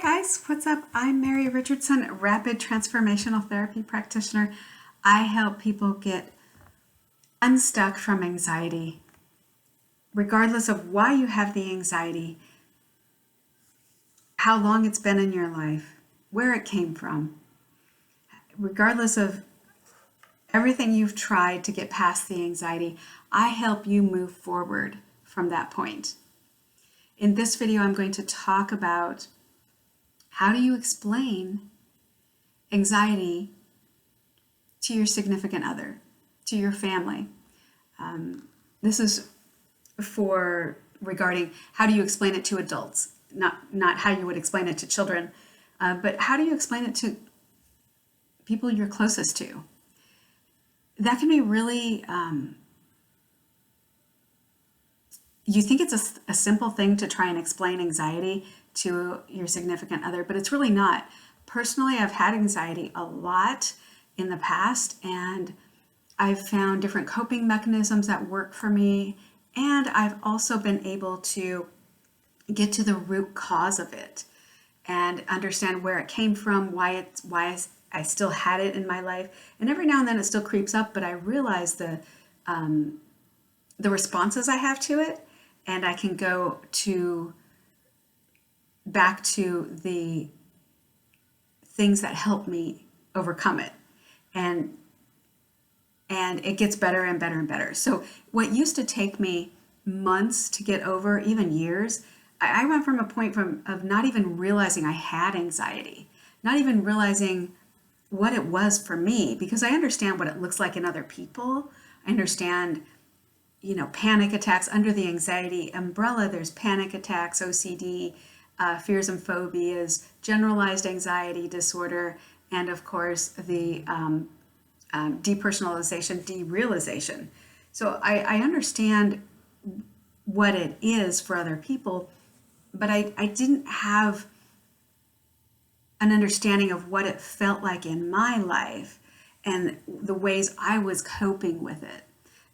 guys, what's up? I'm Mary Richardson, rapid transformational therapy practitioner. I help people get unstuck from anxiety, regardless of why you have the anxiety, how long it's been in your life, where it came from, regardless of everything you've tried to get past the anxiety. I help you move forward from that point. In this video, I'm going to talk about how do you explain anxiety to your significant other, to your family. This is for regarding how do you explain it to adults, not how you would explain it to children, but how do you explain it to people you're closest to. That can be really, you think it's a simple thing to try and explain anxiety to your significant other, but it's really not. Personally, I've had anxiety a lot in the past, and I've found different coping mechanisms that work for me, and I've also been able to get to the root cause of it and understand where it came from, why I still had it in my life. And every now and then it still creeps up, but I realize the responses I have to it, and I can go back to the things that help me overcome it. And it gets better and better and better. So what used to take me months to get over, even years, I went from a point of not even realizing I had anxiety, not even realizing what it was for me, because I understand what it looks like in other people. I understand, panic attacks. Under the anxiety umbrella, there's panic attacks, OCD, fears and phobias, generalized anxiety disorder, and of course the depersonalization, derealization. So I understand what it is for other people, but I didn't have an understanding of what it felt like in my life and the ways I was coping with it.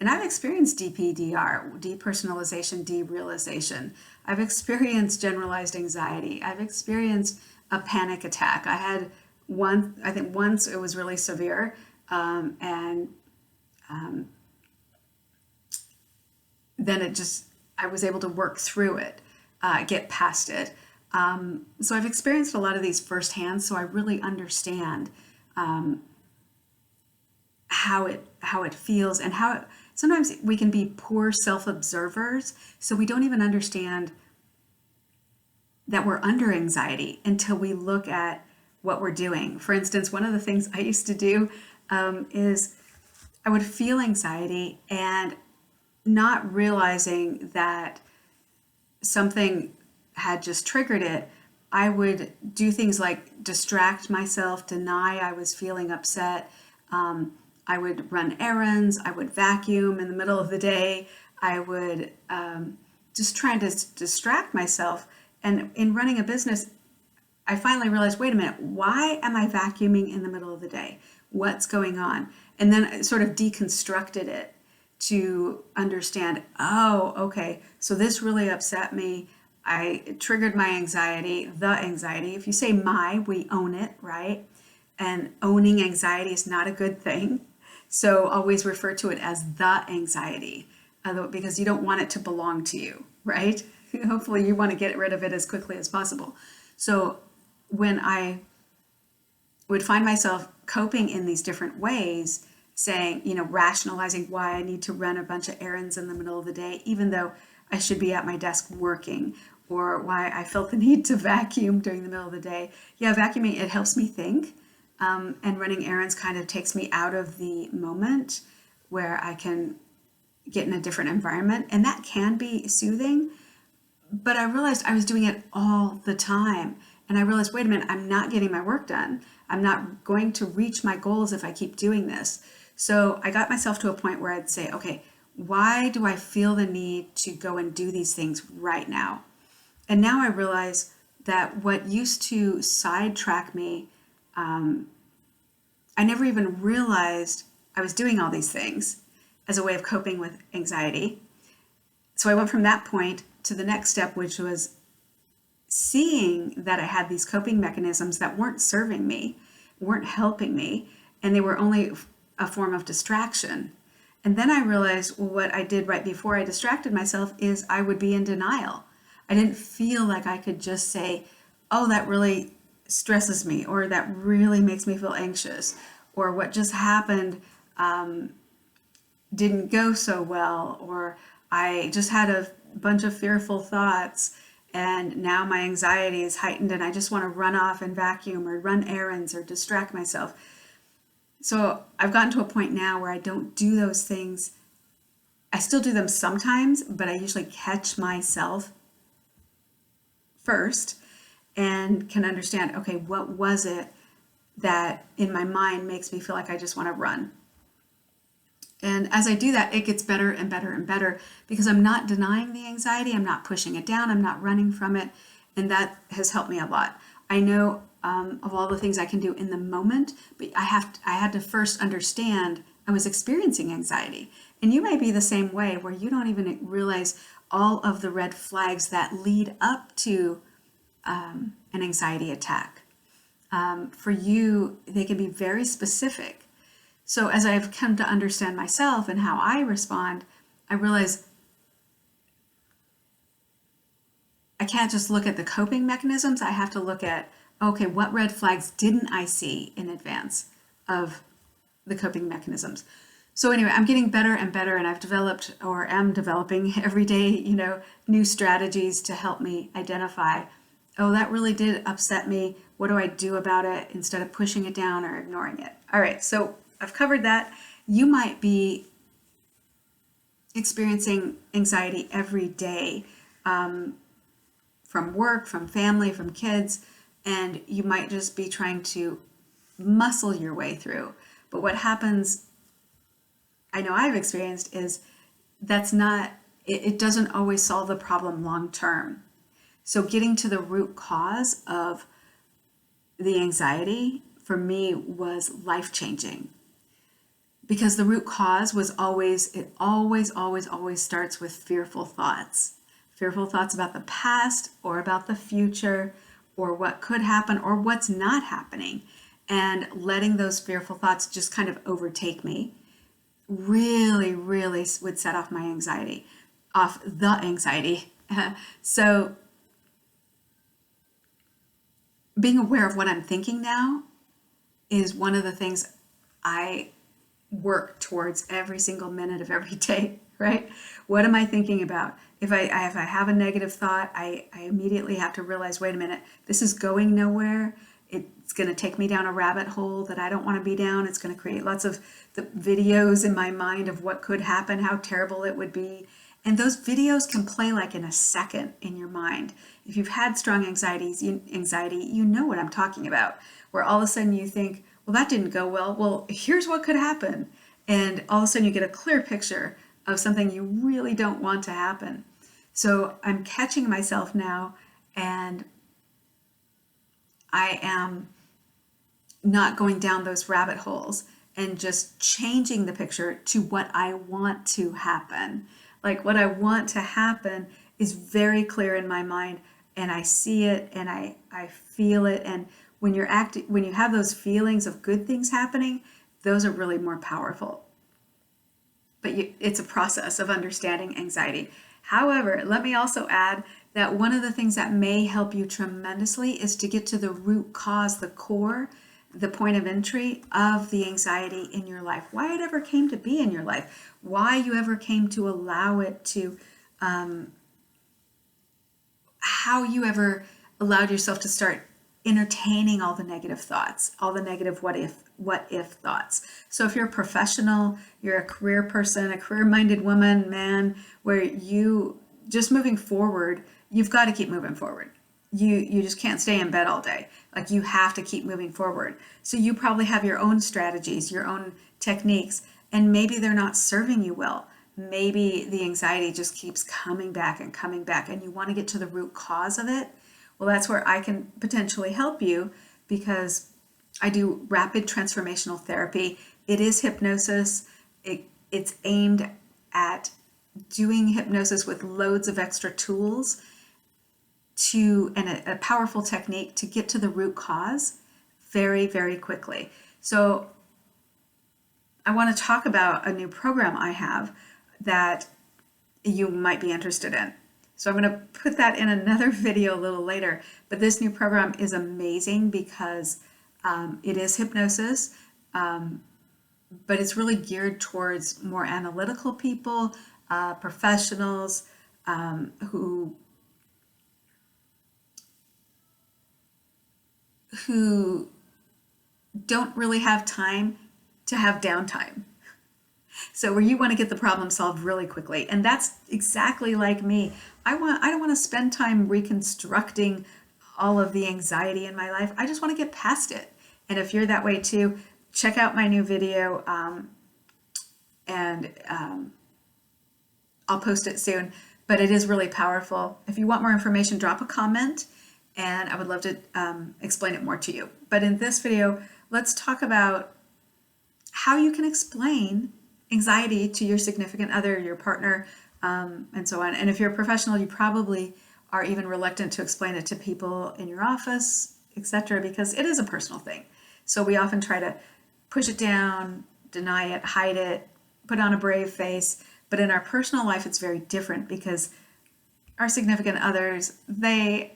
And I've experienced DPDR, depersonalization, derealization. I've experienced generalized anxiety. I've experienced a panic attack. I had one, I think once it was really severe, and then I was able to work through it, get past it. So I've experienced a lot of these firsthand, so I really understand how it feels, and sometimes we can be poor self-observers, so we don't even understand that we're under anxiety until we look at what we're doing. For instance, one of the things I used to do is I would feel anxiety and not realizing that something had just triggered it. I would do things like distract myself, deny I was feeling upset. I would run errands. I would vacuum in the middle of the day. I would just try to distract myself. And in running a business, I finally realized, wait a minute, why am I vacuuming in the middle of the day? What's going on? And then I sort of deconstructed it to understand, oh, okay, so this really upset me. It triggered my anxiety, the anxiety. If you say we own it, right? And owning anxiety is not a good thing. So always refer to it as the anxiety, because you don't want it to belong to you, right? Hopefully you want to get rid of it as quickly as possible. So when I would find myself coping in these different ways, saying, rationalizing why I need to run a bunch of errands in the middle of the day, even though I should be at my desk working, or why I felt the need to vacuum during the middle of the day. Yeah, vacuuming, it helps me think. And running errands kind of takes me out of the moment where I can get in a different environment. And that can be soothing. But I realized I was doing it all the time. And I realized, wait a minute, I'm not getting my work done. I'm not going to reach my goals if I keep doing this. So I got myself to a point where I'd say, okay, why do I feel the need to go and do these things right now? And now I realize that what used to sidetrack me, I never even realized I was doing all these things as a way of coping with anxiety. So I went from that point to the next step, which was seeing that I had these coping mechanisms that weren't serving me, weren't helping me, and they were only a form of distraction. And then I realized, well, what I did right before I distracted myself is I would be in denial. I didn't feel like I could just say, oh, that really stresses me, or that really makes me feel anxious, or what just happened didn't go so well, or I just had a bunch of fearful thoughts and now my anxiety is heightened and I just want to run off and vacuum or run errands or distract myself. So I've gotten to a point now where I don't do those things. I still do them sometimes, but I usually catch myself first and can understand, okay, what was it that in my mind makes me feel like I just want to run? And as I do that, it gets better and better and better because I'm not denying the anxiety, I'm not pushing it down, I'm not running from it, and that has helped me a lot. I know of all the things I can do in the moment, but I had to first understand I was experiencing anxiety. And you may be the same way, where you don't even realize all of the red flags that lead up to an anxiety attack. For you, they can be very specific. So as I've come to understand myself and how I respond, I realize I can't just look at the coping mechanisms. I have to look at, okay, what red flags didn't I see in advance of the coping mechanisms? So anyway, I'm getting better and better, and I've developed or am developing every day, new strategies to help me identify, oh, that really did upset me. What do I do about it instead of pushing it down or ignoring it? All right, so I've covered that. You might be experiencing anxiety every day from work, from family, from kids, and you might just be trying to muscle your way through. But what happens, I know I've experienced, is it doesn't always solve the problem long term. So getting to the root cause of the anxiety for me was life-changing. Because the root cause was always starts with fearful thoughts. Fearful thoughts about the past or about the future or what could happen or what's not happening. And letting those fearful thoughts just kind of overtake me really, really would set off the anxiety. So being aware of what I'm thinking now is one of the things I work towards every single minute of every day, right? What am I thinking about? If I have a negative thought, I immediately have to realize, wait a minute, this is going nowhere. It's going to take me down a rabbit hole that I don't want to be down. It's going to create lots of the videos in my mind of what could happen, how terrible it would be. And those videos can play like in a second in your mind. If you've had strong anxiety, you know what I'm talking about, where all of a sudden you think, well, that didn't go well. Well, here's what could happen. And all of a sudden you get a clear picture of something you really don't want to happen. So I'm catching myself now, and I am not going down those rabbit holes and just changing the picture to what I want to happen. Like what I want to happen is very clear in my mind, and I see it and I feel it. And when you have those feelings of good things happening, those are really more powerful. But it's a process of understanding anxiety. However, let me also add that one of the things that may help you tremendously is to get to the root cause, the core, the point of entry of the anxiety in your life. Why it ever came to be in your life. Why you ever came to allow it to, how you ever allowed yourself to start entertaining all the negative thoughts, all the negative what if thoughts. So if you're a professional, you're a career person, a career-minded woman, man, where you just moving forward, you've got to keep moving forward. You just can't stay in bed all day. Like you have to keep moving forward. So you probably have your own strategies, your own techniques, and maybe they're not serving you well. Maybe the anxiety just keeps coming back, and you want to get to the root cause of it. Well, that's where I can potentially help you, because I do rapid transformational therapy. It is hypnosis. It's aimed at doing hypnosis with loads of extra tools and a powerful technique to get to the root cause very, very quickly. So I want to talk about a new program I have that you might be interested in. So I'm going to put that in another video a little later. But this new program is amazing because it is hypnosis, but it's really geared towards more analytical people, professionals who don't really have time to have downtime. So where you want to get the problem solved really quickly. And that's exactly like me. I don't want to spend time reconstructing all of the anxiety in my life. I just want to get past it. And if you're that way too, check out my new video, and I'll post it soon. But it is really powerful. If you want more information, drop a comment, and I would love to explain it more to you. But in this video, let's talk about how you can explain anxiety to your significant other, your partner, and so on. And if you're a professional, you probably are even reluctant to explain it to people in your office, etc., because it is a personal thing. So we often try to push it down, deny it, hide it, put on a brave face. But in our personal life, it's very different because our significant others, your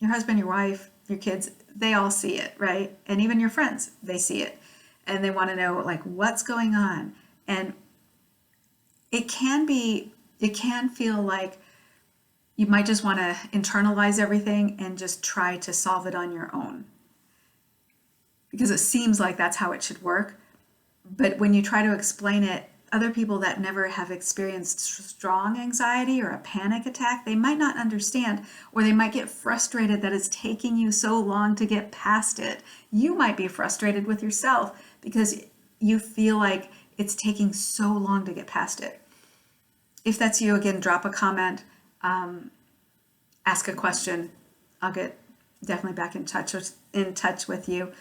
husband, your wife, your kids, they all see it, right? And even your friends, they see it. And they want to know, like, what's going on. And it can feel like you might just want to internalize everything and just try to solve it on your own, because it seems like that's how it should work. But when you try to explain it, other people that never have experienced strong anxiety or a panic attack, they might not understand, or they might get frustrated that it's taking you so long to get past it. You might be frustrated with yourself because you feel like it's taking so long to get past it. If that's you, again, drop a comment, ask a question. I'll get definitely back in touch with you.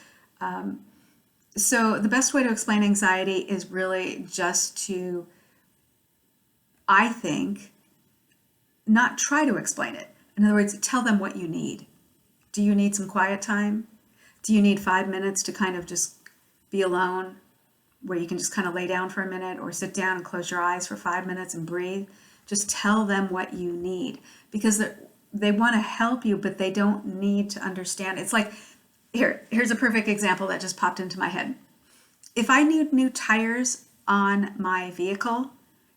So the best way to explain anxiety is really just to, I think, not try to explain it. In other words, tell them what you need. Do you need some quiet time? Do you need 5 minutes to kind of just be alone, where you can just kind of lay down for a minute, or sit down and close your eyes for 5 minutes and breathe? Just tell them what you need, because they want to help you, but they don't need to understand. It's like, here's a perfect example that just popped into my head. If I need new tires on my vehicle,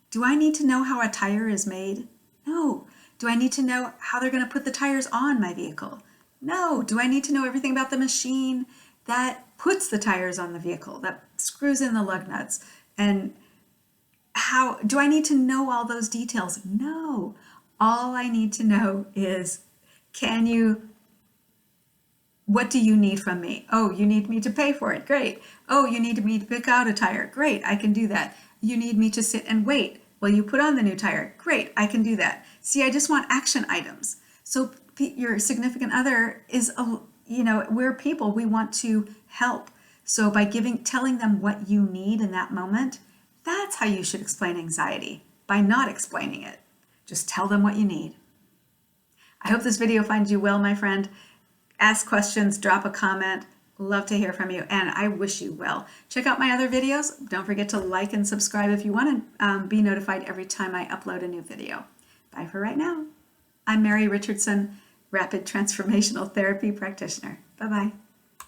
do I need to know how a tire is made? No. Do I need to know how they're going to put the tires on my vehicle? No. Do I need to know everything about the machine that puts the tires on the vehicle, that screws in the lug nuts? And how do I need to know all those details? No. All I need to know is, what do you need from me? Oh, you need me to pay for it. Great. Oh, you need me to pick out a tire. Great, I can do that. You need me to sit and wait while you put on the new tire. Great, I can do that. See, I just want action items. So your significant other is, we're people, we want to help. So by telling them what you need in that moment, that's how you should explain anxiety, by not explaining it. Just tell them what you need. I hope this video finds you well, my friend. Ask questions, drop a comment. Love to hear from you, and I wish you well. Check out my other videos. Don't forget to like and subscribe if you want to be notified every time I upload a new video. Bye for right now. I'm Mary Richardson, Rapid Transformational Therapy Practitioner. Bye-bye.